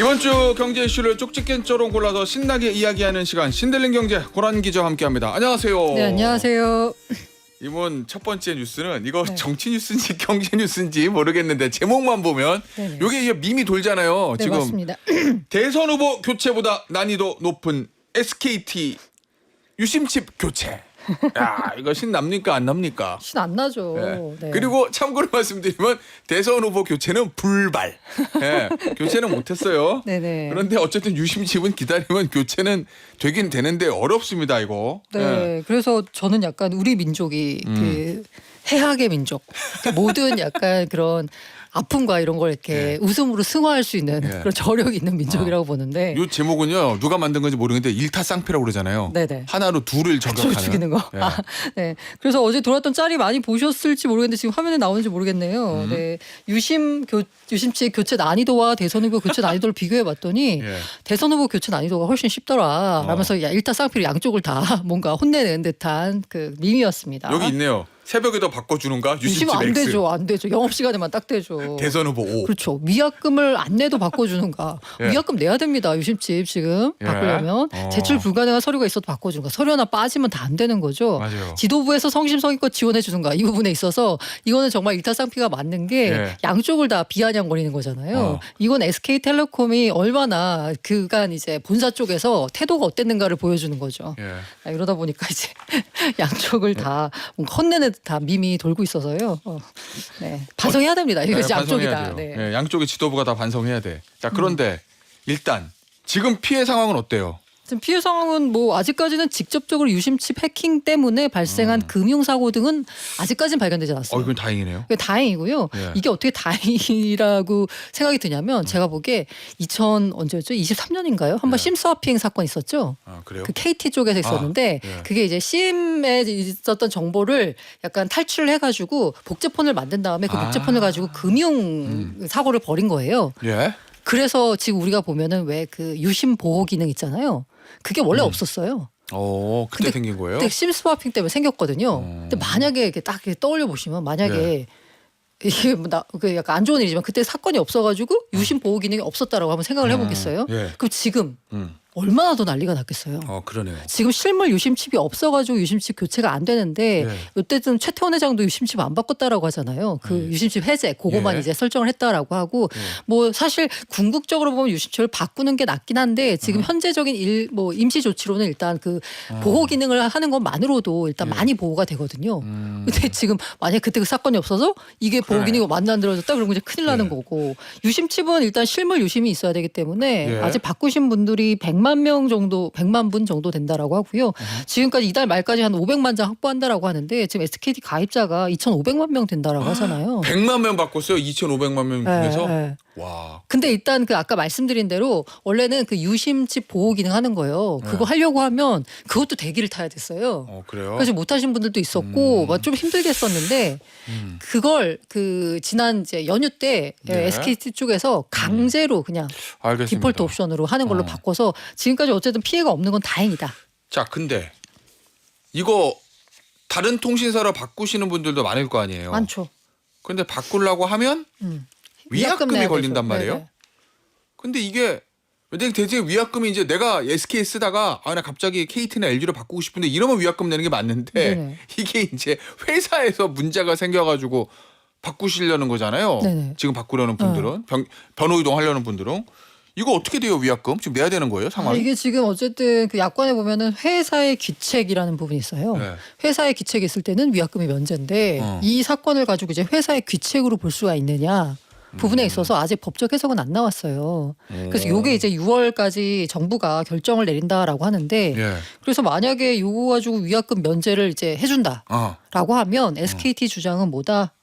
이번 주 경제 이슈를 쪽집게처럼 골라서 신나게 이야기하는 시간, 신들린 경제 고란 기자와 함께합니다. 안녕하세요. 네, 안녕하세요. 이번 첫 번째 뉴스는 이거 네. 정치 뉴스인지 경제 뉴스인지 모르겠는데 제목만 보면 네네. 이게 밈이 돌잖아요. 네, 지금 맞습니다. 대선 후보 교체보다 난이도 높은 SKT 유심칩 교체. 야, 이거 신납니까 안 납니까? 신 안 나죠. 예. 네. 그리고 참고로 말씀드리면 대선 후보 교체는 불발. 예, 교체는 못했어요. 네네. 그런데 어쨌든 유심칩은 기다리면 교체는 되긴 되는데 어렵습니다 이거. 네. 예. 그래서 저는 약간 우리 민족이 그 해학의 민족, 그 모든 약간 그런 아픔과 이런 걸 이렇게 웃음으로 승화할 수 있는 그런 저력이 있는 민족이라고 보는데. 이 제목은요 누가 만든 건지 모르겠는데 일타쌍피라고 그러잖아요. 네네. 하나로 둘을 저격하는. 죽이는 거. 예. 아, 네. 그래서 어제 돌았던 짤이 많이 보셨을지 모르겠는데 지금 화면에 나오는지 모르겠네요. 네. 유심칩 교체 난이도와 대선 후보 교체 난이도를 비교해 봤더니 예. 대선 후보 교체 난이도가 훨씬 쉽더라. 라면서 야, 일타쌍피로 양쪽을 다 뭔가 혼내는 듯한 그 밈이었습니다. 여기 있네요. 새벽에도 바꿔주는가? 유심칩 안 X. 되죠, 안 되죠. 영업 시간에만 딱 되죠. 대선 후보 5. 그렇죠. 미약금을 안 내도 바꿔주는가? 예. 미약금 내야 됩니다. 유심칩 지금 예. 바꾸려면 제출 불가능한 서류가 있어도 바꿔주는가? 서류 하나 빠지면 다 안 되는 거죠. 맞아요. 지도부에서 성심성의껏 지원해 주는가? 이 부분에 있어서 이거는 정말 일타쌍피가 맞는 게 예. 양쪽을 다 비아냥거리는 거잖아요. 이건 SK텔레콤이 얼마나 그간 이제 본사 쪽에서 태도가 어땠는가를 보여주는 거죠. 예. 아, 이러다 보니까 이제 양쪽을 다 뭔가 혼내는 듯한 밈이 돌고 있어서요. 네. 반성해야 됩니다. 이거 네, 양쪽이 반성해야 다. 돼요. 네. 예, 양쪽의 지도부가 다 반성해야 돼. 자 그런데 일단 지금 피해 상황은 어때요? 지금 피해 상황은 뭐 아직까지는 직접적으로 유심칩 해킹 때문에 발생한 금융사고 등은 아직까지는 발견되지 않았어요. 이건 다행이네요. 그게 다행이고요. 예. 이게 어떻게 다행이라고 생각이 드냐면 제가 보기에 언제였죠? 23년인가요? 한번 심스와핑 사건 있었죠. 아 그래요? 그 KT 쪽에서 있었는데 예. 그게 이제 심에 있었던 정보를 약간 탈출을 해가지고 복제폰을 만든 다음에 그 복제폰을 가지고 금융 사고를 벌인 거예요. 예. 그래서 지금 우리가 보면은 왜 그 유심 보호 기능 있잖아요. 그게 원래 없었어요. 그때 생긴 거예요? 그때 심스와핑 때문에 생겼거든요. 근데 만약에 이렇게 딱 이렇게 떠올려 보시면 만약에 이게 그 약간 안 좋은 일이지만 그때 사건이 없어가지고 유심 보호 기능이 없었다라고 한번 생각을 해보겠어요. 예. 그럼 지금 얼마나 더 난리가 났겠어요. 그러네요. 지금 실물 유심칩이 없어가지고 유심칩 교체가 안 되는데 이때쯤 최태원 회장도 유심칩 안 바꿨다라고 하잖아요. 그 유심칩 해제 그거만 이제 설정을 했다라고 하고 뭐 사실 궁극적으로 보면 유심칩을 바꾸는 게 낫긴 한데 지금 현재적인 임시 조치로는 일단 그 보호 기능을 하는 것만으로도 일단 많이 보호가 되거든요. 근데 지금 만약 그때 그 사건이 없어서 이게 보호 기능이 만들어졌다 그러면 이제 큰일 나는 거고 유심칩은 일단 실물 유심이 있어야 되기 때문에 아직 바꾸신 분들이 100만 분 정도 된다라고 하고요. 지금까지 이달 말까지 한 500만 장 확보한다라고 하는데 지금 SKT 가입자가 2,500만 명 된다라고 하잖아요. 100만 명 바꿨어요? 2,500만 명 중에서? 네. 와. 근데 일단 그 아까 말씀드린 대로 원래는 그 유심칩 보호 기능 하는 거예요. 그거 하려고 하면 그것도 대기를 타야 됐어요. 그래요? 그래서 못하신 분들도 있었고 좀 힘들게 했었는데 그걸 그 지난 이제 연휴 때 SKT 쪽에서 강제로 그냥 알겠습니다. 디폴트 옵션으로 하는 걸로 바꿔서 지금까지 어쨌든 피해가 없는 건 다행이다. 자, 근데 이거 다른 통신사로 바꾸시는 분들도 많을 거 아니에요. 많죠. 근데 바꾸려고 하면 위약금이 내야 걸린단 되죠. 말이에요. 네네. 근데 이게 대체 위약금이 이제 내가 SK 쓰다가 나 갑자기 KT나 LG로 바꾸고 싶은데 이러면 위약금 내는 게 맞는데 네네. 이게 이제 회사에서 문제가 생겨가지고 바꾸시려는 거잖아요. 네네. 지금 바꾸려는 분들은 변호 이동하려는 분들은 이거 어떻게 돼요 위약금? 지금 내야 되는 거예요 상황이? 이게 지금 어쨌든 그 약관에 보면은 회사의 귀책이라는 부분이 있어요. 네. 회사의 귀책이 있을 때는 위약금이 면제인데 이 사건을 가지고 이제 회사의 귀책으로 볼 수가 있느냐 부분에 있어서 아직 법적 해석은 안 나왔어요. 그래서 이게 이제 6월까지 정부가 결정을 내린다라고 하는데 그래서 만약에 이거 가지고 위약금 면제를 이제 해준다라고 하면 SKT 주장은 뭐다?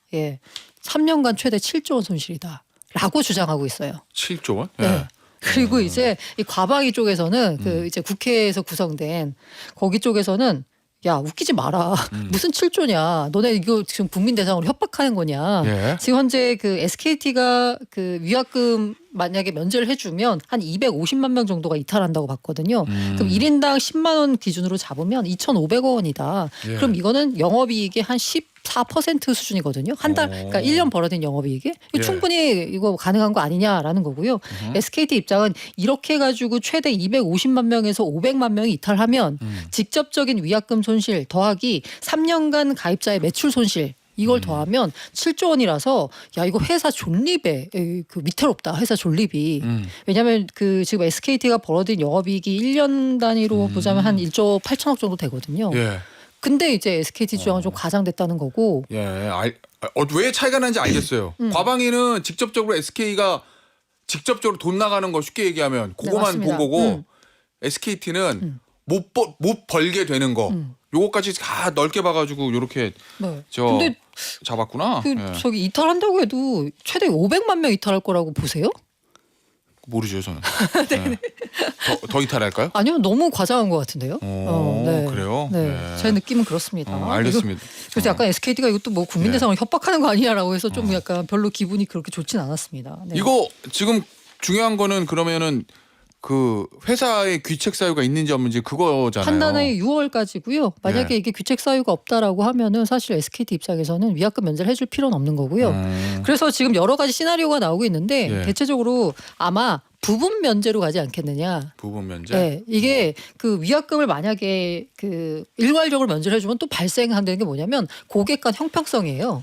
3년간 최대 7조 원 손실이다라고 주장하고 있어요. 7조 원? 네. 그리고 이제 이 과방위 쪽에서는 그 이제 국회에서 구성된 거기 쪽에서는 야 웃기지 마라. 무슨 7조냐. 너네 이거 지금 국민 대상으로 협박하는 거냐. 지금 현재 그 SKT가 그 위약금을 만약에 면제를 해주면 한 250만 명 정도가 이탈한다고 봤거든요. 그럼 1인당 10만 원 기준으로 잡으면 2,500억 원이다. 예. 그럼 이거는 영업이익의 한 14% 수준이거든요. 한 달, 그러니까 1년 벌어진 영업이익이 예. 충분히 이거 가능한 거 아니냐라는 거고요. SKT 입장은 이렇게 해가지고 최대 250만 명에서 500만 명이 이탈하면 직접적인 위약금 손실 더하기 3년간 가입자의 매출 손실 이걸 더하면 7조 원이라서 야 이거 회사 존립에 그 위태롭다 회사 존립이 왜냐하면 그 지금 SKT가 벌어들인 영업이익이 1년 단위로 보자면 한 1조 8천억 정도 되거든요. 예. 근데 이제 SKT 주장은 좀 과장됐다는 거고. 예. 왜 차이가 나는지 알겠어요. 과방위는 직접적으로 SK가 직접적으로 돈 나가는 거 쉽게 얘기하면 그거만 맞습니다. 본 거고 SKT는 못 벌게 되는 거 요거까지 다 넓게 봐가지고 요렇게 네. 저 근데 잡았구나. 그 예. 저기 이탈한다고 해도 최대 500만 명 이탈할 거라고 보세요? 모르죠 저는. 예. 더 이탈할까요? 아니요, 너무 과장한 것 같은데요. 그래요? 네, 네. 제 느낌은 그렇습니다. 알겠습니다. 그래서 약간 SKT가 이것도 뭐 국민 대상을 협박하는 거 아니냐라고 해서 좀 약간 별로 기분이 그렇게 좋진 않았습니다. 네. 이거 지금 중요한 거는 그러면은 그 회사에 귀책 사유가 있는지 없는지 그거잖아요. 판단이 6월까지고요. 만약에 예. 이게 귀책 사유가 없다라고 하면은 사실 SKT 입장에서는 위약금 면제를 해줄 필요는 없는 거고요. 그래서 지금 여러 가지 시나리오가 나오고 있는데 예. 대체적으로 아마 부분 면제로 가지 않겠느냐. 부분 면제. 네, 이게 그 위약금을 만약에 그 일괄적으로 면제를 해주면 또 발생한다는 게 뭐냐면 고객 간 형평성이에요.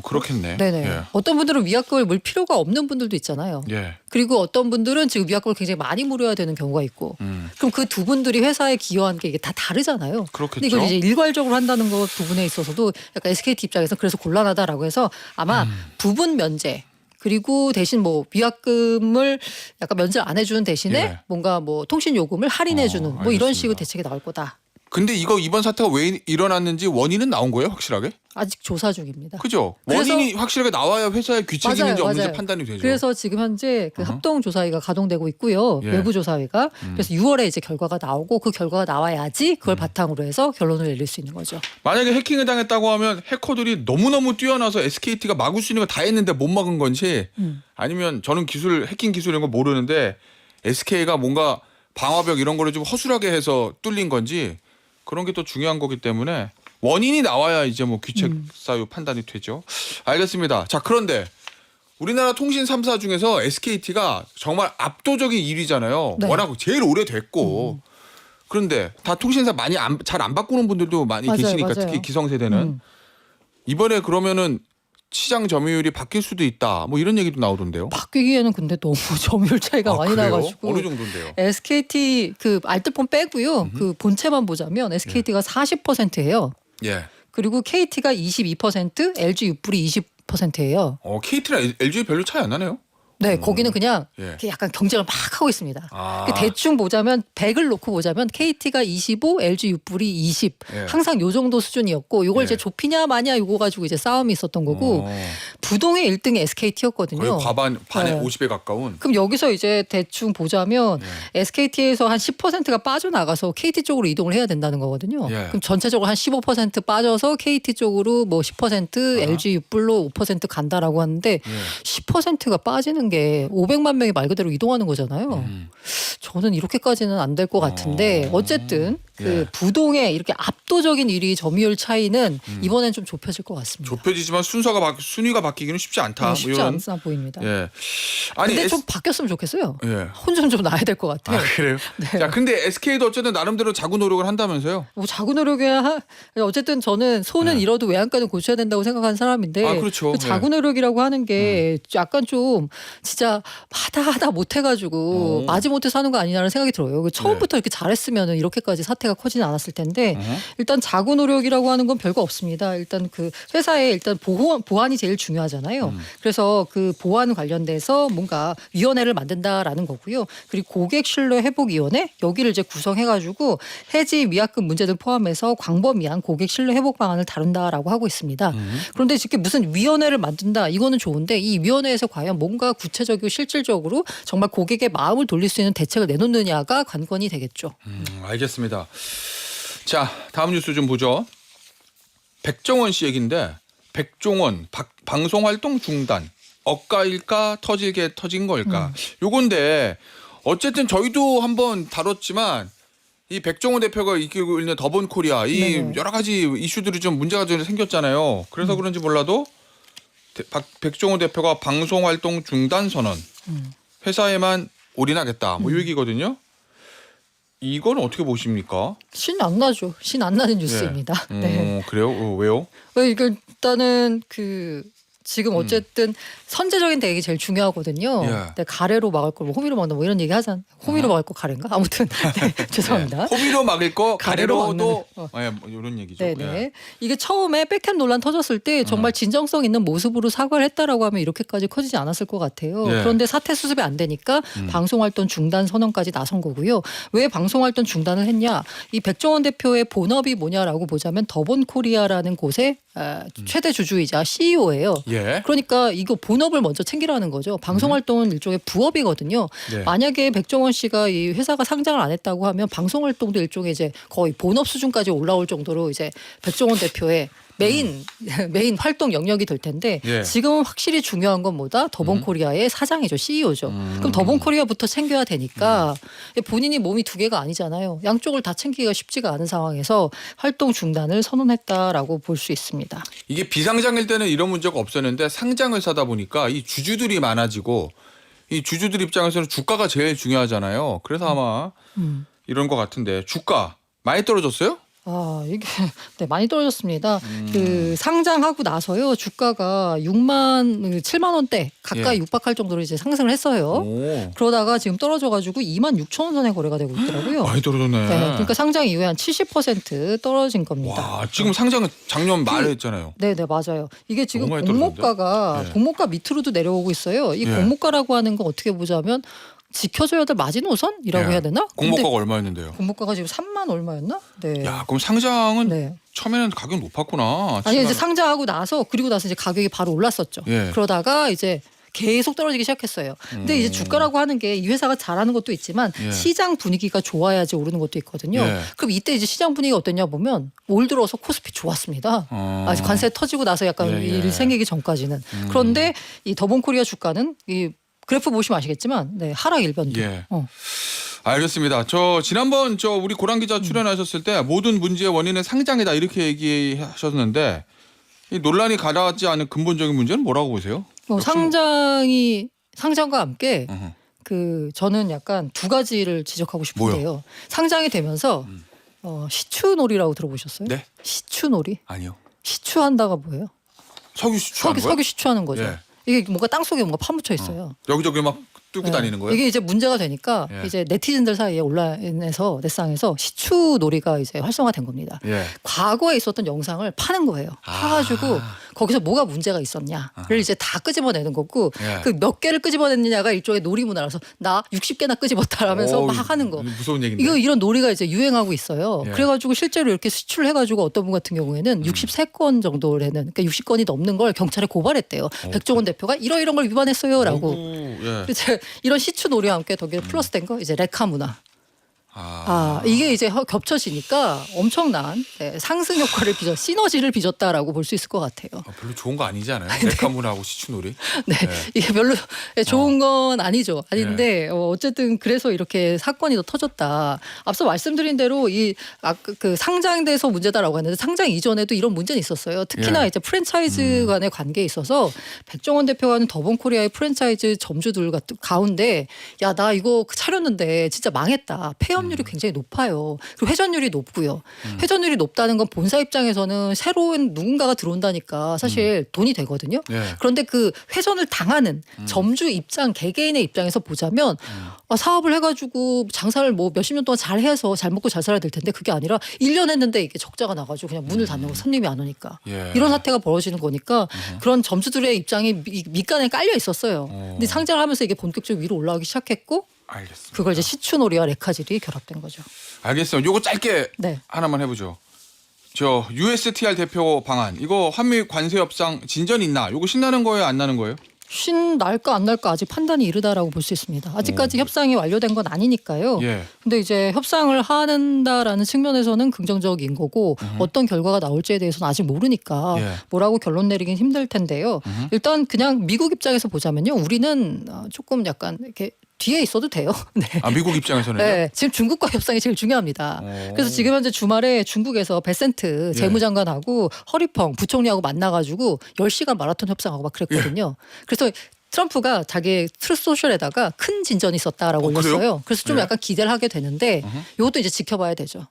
그렇겠네. 네네. 예. 어떤 분들은 위약금을 물 필요가 없는 분들도 있잖아요. 예. 그리고 어떤 분들은 지금 위약금을 굉장히 많이 물어야 되는 경우가 있고. 그럼 그 두 분들이 회사에 기여한 게 이게 다 다르잖아요. 그렇겠죠. 근데 이걸 이제 일괄적으로 한다는 것 부분에 있어서도 약간 SKT 입장에서 그래서 곤란하다라고 해서 아마 부분 면제. 그리고 대신 뭐 위약금을 약간 면제를 안 해주는 대신에 예. 뭔가 뭐 통신 요금을 할인해주는 뭐 이런 알겠습니다. 식으로 대책이 나올 거다. 근데 이번 사태가 왜 일어났는지 원인은 나온 거예요, 확실하게? 아직 조사 중입니다. 그죠? 그래서- 원인이 확실하게 나와야 회사에 귀책이 있는지 없는지 맞아요. 판단이 되죠. 그래서 지금 현재 그 합동조사위가 가동되고 있고요. 예. 외부조사위가. 그래서 6월에 이제 결과가 나오고 그 결과가 나와야지 그걸 바탕으로 해서 결론을 내릴 수 있는 거죠. 만약에 해킹을 당했다고 하면 해커들이 너무너무 뛰어나서 SKT가 막을 수 있는 거 다 했는데 못 막은 건지 아니면 저는 해킹 기술 이런 거 모르는데 SK가 뭔가 방화벽 이런 거를 좀 허술하게 해서 뚫린 건지 그런 게 또 중요한 거기 때문에 원인이 나와야 이제 뭐 귀책 사유 판단이 되죠. 알겠습니다. 자, 그런데 우리나라 통신 3사 중에서 SKT가 정말 압도적인 1위잖아요. 네. 워낙 제일 오래됐고. 그런데 다 통신사 많이 잘 안 바꾸는 분들도 많이 맞아요, 계시니까 맞아요. 특히 기성세대는 이번에 그러면은 시장 점유율이 바뀔 수도 있다. 뭐 이런 얘기도 나오던데요. 바뀌기에는 근데 너무 점유율 차이가 많이 그래요? 나가지고. 어느 정도인데요? SKT 그 알뜰폰 빼고요. 그 본체만 보자면 SKT가 40%예요. 예. 그리고 KT가 22%, LG 유불이 20%예요. KT랑 LG 별로 차이 안 나네요. 네, 거기는 그냥 예. 이렇게 약간 경쟁을 막 하고 있습니다. 아. 그 대충 보자면 100을 놓고 보자면 KT가 25, LG 유불이 20. 예. 항상 요 정도 수준이었고 요걸 예. 이제 좁히냐 마냐 요거 가지고 이제 싸움이 있었던 거고 어. 부동의 1등이 SKT였거든요. 거의 반에 네. 50에 가까운. 그럼 여기서 이제 대충 보자면 SKT에서 한 10%가 빠져나가서 KT 쪽으로 이동을 해야 된다는 거거든요. 예. 그럼 전체적으로 한 15% 빠져서 KT 쪽으로 뭐 10% LG 유불로 5% 간다라고 하는데 10%가 빠지는 게 500만 명이 말 그대로 이동하는 거잖아요. 저는 이렇게까지는 안 될 것 같은데 어쨌든 그 예. 부동의 이렇게 압도적인 1위 점유율 차이는 이번엔 좀 좁혀질 것 같습니다. 좁혀지지만 순위가 바뀌기는 쉽지 않다. 쉽지 뭐 이런. 않아 보입니다. 예. 아니 근데 좀 바뀌었으면 좋겠어요. 예. 혼좀 좀 나야 될 것 같아요. 그래요? 네. 자, 근데 SK도 어쨌든 나름대로 자구 노력을 한다면서요? 뭐 자구 노력이야. 어쨌든 저는 손은 잃어도 외양간은 고쳐야 된다고 생각하는 사람인데 아, 그렇죠. 그 자구 노력이라고 하는 게 약간 좀 진짜 하다 못해가지고 마지못해 사는 거 아니냐는 생각이 들어요. 그 처음부터 이렇게 잘했으면 이렇게까지 사태가 커지지 않았을 텐데 일단 자구 노력이라고 하는 건 별거 없습니다. 일단 그 회사에 일단 보안이 제일 중요하잖아요. 그래서 그 보안 관련돼서 뭔가 위원회를 만든다라는 거고요. 그리고 고객 신뢰 회복 위원회 여기를 이제 구성해가지고 해지 위약금 문제 등 포함해서 광범위한 고객 신뢰 회복 방안을 다룬다라고 하고 있습니다. 그런데 이렇게 무슨 위원회를 만든다 이거는 좋은데 이 위원회에서 과연 뭔가 구체적이고 실질적으로 정말 고객의 마음을 돌릴 수 있는 대책을 내놓느냐가 관건이 되겠죠. 알겠습니다. 자, 다음 뉴스 좀 보죠. 백종원 씨 얘기인데 백종원 방송 활동 중단. 억가일까 터지게 터진 걸까? 요건데 어쨌든 저희도 한번 다뤘지만 이 백종원 대표가 이끌고 있는 더본코리아 이 네. 여러 가지 이슈들이 좀 문제가 좀 생겼잖아요. 그래서 그런지 몰라도 백종원 대표가 방송 활동 중단 선언, 회사에만 올인하겠다. 뭐 이 얘기거든요. 이건 어떻게 보십니까? 신 안 나죠. 신 안 나는 뉴스입니다. 네. 그래요? 왜요? 이거 일단은 지금 어쨌든 선제적인 대응이 제일 중요하거든요. 예. 네, 가래로 막을 걸 뭐 호미로 막는 뭐 이런 얘기 하잖아요. 호미로 막을 거 가래인가? 아무튼 네, 죄송합니다. 호미로 막을 거 가래로 가래로도 막는, 뭐 이런 얘기죠. 네네. 예. 이게 처음에 백햄 논란 터졌을 때 정말 진정성 있는 모습으로 사과를 했다라고 하면 이렇게까지 커지지 않았을 것 같아요. 예. 그런데 사태 수습이 안 되니까 방송활동 중단 선언까지 나선 거고요. 왜 방송활동 중단을 했냐? 이 백종원 대표의 본업이 뭐냐라고 보자면 더본코리아라는 곳의 최대 주주이자 CEO예요. 예. 그러니까 이거 본업을 먼저 챙기라는 거죠. 방송활동은 일종의 부업이거든요. 네. 만약에 백종원 씨가 이 회사가 상장을 안 했다고 하면 방송활동도 일종의 이제 거의 본업 수준까지 올라올 정도로 이제 백종원 대표의 메인 활동 영역이 될 텐데 예. 지금은 확실히 중요한 건 뭐다? 더본코리아의 사장이죠. CEO죠. 그럼 더본코리아부터 챙겨야 되니까 본인이 몸이 두 개가 아니잖아요. 양쪽을 다 챙기기가 쉽지가 않은 상황에서 활동 중단을 선언했다라고 볼 수 있습니다. 이게 비상장일 때는 이런 문제가 없었는데 상장을 사다 보니까 이 주주들이 많아지고 이 주주들 입장에서는 주가가 제일 중요하잖아요. 그래서 아마 이런 것 같은데 주가 많이 떨어졌어요? 이게 네, 많이 떨어졌습니다. 상장하고 나서요 주가가 7만 원대 가까이 예. 육박할 정도로 이제 상승을 했어요. 오, 그러다가 지금 떨어져가지고 26,000원 선에 거래가 되고 있더라고요. 많이 떨어졌네. 네, 그러니까 상장 이후에 한 70% 떨어진 겁니다. 와, 지금 상장은 작년 말에 했잖아요. 네, 맞아요. 이게 지금 너무 많이 떨어졌는데? 공모가가 네. 공모가 밑으로도 내려오고 있어요. 이 예. 공모가라고 하는 건 어떻게 보자면 지켜줘야 될 마지노선이라고 예. 해야 되나? 공모가가 근데 얼마였는데요? 공모가가 지금 3만 얼마였나? 네. 야, 그럼 상장은 네. 처음에는 가격 높았구나. 아니 이제 7만 상장하고 나서 그리고 나서 이제 가격이 바로 올랐었죠. 예. 그러다가 이제 계속 떨어지기 시작했어요. 근데 이제 주가라고 하는 게 이 회사가 잘하는 것도 있지만 예. 시장 분위기가 좋아야지 오르는 것도 있거든요. 예. 그럼 이때 이제 시장 분위기가 어땠냐 보면 올 들어서 코스피 좋았습니다. 아직 관세 터지고 나서 약간 예, 예. 일 생기기 전까지는. 그런데 이 더본코리아 주가는 이 그래프 보시면 아시겠지만 네, 하락 일변도. 예. 알겠습니다. 지난번 우리 고란 기자 출연하셨을 때 모든 문제의 원인은 상장이다 이렇게 얘기하셨는데 이 논란이 가라앉지 않은 근본적인 문제는 뭐라고 보세요? 상장과 함께 저는 약간 두 가지를 지적하고 싶은데요. 상장이 되면서 시추놀이라고 들어보셨어요? 네? 시추놀이? 아니요. 시추한다가 뭐예요? 석유 수출하는 거야? 석유 시추하는 거죠. 예. 이게 뭔가 땅 속에 뭔가 파묻혀 있어요. 여기저기 막 뚫고 네. 다니는 거예요? 이게 이제 문제가 되니까 예. 이제 네티즌들 사이에 온라인에서 넷상에서 시추놀이가 이제 활성화된 겁니다. 예. 과거에 있었던 영상을 파는 거예요. 파가지고 거기서 뭐가 문제가 있었냐를 이제 다 끄집어내는 거고 예. 그 몇 개를 끄집어냈느냐가 일종의 놀이문화라서 나 60개나 끄집었다라면서 막 하는 거. 무서운 얘기인데. 이런 놀이가 이제 유행하고 있어요. 예. 그래가지고 실제로 이렇게 수출을 해가지고 어떤 분 같은 경우에는 63건 정도라는 그러니까 60건이 넘는 걸 경찰에 고발했대요. 백종원 대표가 이러이런 걸 위반했어요라고. 예. 그래서 이런 시추 놀이와 함께 거기에 플러스된 거 이제 레카 문화. 이게 이제 겹쳐지니까 엄청난 상승 효과를 시너지를 빚었다라고 볼 수 있을 것 같아요. 별로 좋은 거 아니지 않아요? 레카문하고 시추놀이. 네, 이게 별로 좋은 건 아니죠. 아닌데 어쨌든 그래서 이렇게 사건이 더 터졌다. 앞서 말씀드린 대로 그 상장돼서 문제다라고 했는데 상장 이전에도 이런 문제는 있었어요. 특히나 이제 프랜차이즈 간의 관계에 있어서 백종원 대표가 하는 더본코리아의 프랜차이즈 점주들 가운데 야, 나 이거 차렸는데 진짜 망했다. 폐업률이 굉장히 높아요. 그리고 회전율이 높고요. 회전율이 높다는 건 본사 입장에서는 새로운 누군가가 들어온다니까 사실 돈이 되거든요. 예. 그런데 그 회전을 당하는 점주 입장, 개개인의 입장에서 보자면 사업을 해가지고 장사를 뭐 몇십 년 동안 잘 해서 잘 먹고 잘 살아야 될 텐데 그게 아니라 1년 했는데 이게 적자가 나가지고 그냥 문을 닫는 거 손님이 안 오니까 예. 이런 사태가 벌어지는 거니까 그런 점주들의 입장이 밑간에 깔려 있었어요. 근데 상장을 하면서 이게 본격적으로 위로 올라가기 시작했고 알겠습니다. 그걸 이제 시추놀이와 레카질이 결합된 거죠. 알겠어요. 요거 짧게 네. 하나만 해보죠. USTR 대표 방안 이거 한미 관세 협상 진전 있나? 요거 신나는 거예요? 안 나는 거예요? 날까 안 날까 아직 판단이 이르다라고 볼 수 있습니다. 아직까지 협상이 완료된 건 아니니까요. 예. 근데 이제 협상을 한다라는 측면에서는 긍정적인 거고 어떤 결과가 나올지에 대해서는 아직 모르니까 예. 뭐라고 결론 내리긴 힘들 텐데요. 일단 그냥 미국 입장에서 보자면요. 우리는 조금 약간 이렇게 뒤에 있어도 돼요. 네. 아, 미국 입장에서는요? 네, 지금 중국과 협상이 제일 중요합니다. 그래서 지금 현재 주말에 중국에서 베센트 예. 재무장관하고 허리펑 부총리하고 만나가지고 10시간 마라톤 협상하고 막 그랬거든요. 그래서 트럼프가 자기 트루스 소셜에다가 큰 진전이 있었다라고 올렸어요. 그래요? 그래서 좀 예. 약간 기대를 하게 되는데 이것도 이제 지켜봐야 되죠.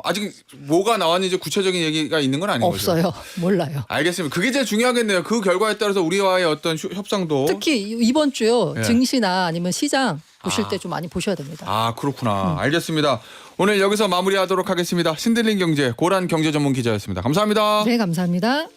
아직 뭐가 나왔는지 구체적인 얘기가 있는 건 아닌 거죠? 없어요. 몰라요. 알겠습니다. 그게 제일 중요하겠네요. 그 결과에 따라서 우리와의 어떤 협상도. 특히 이번 주요 예. 증시나 아니면 시장 보실 때 좀 많이 보셔야 됩니다. 아, 그렇구나. 알겠습니다. 오늘 여기서 마무리하도록 하겠습니다. 신들린 경제 고란 경제 전문 기자였습니다. 감사합니다. 네, 감사합니다.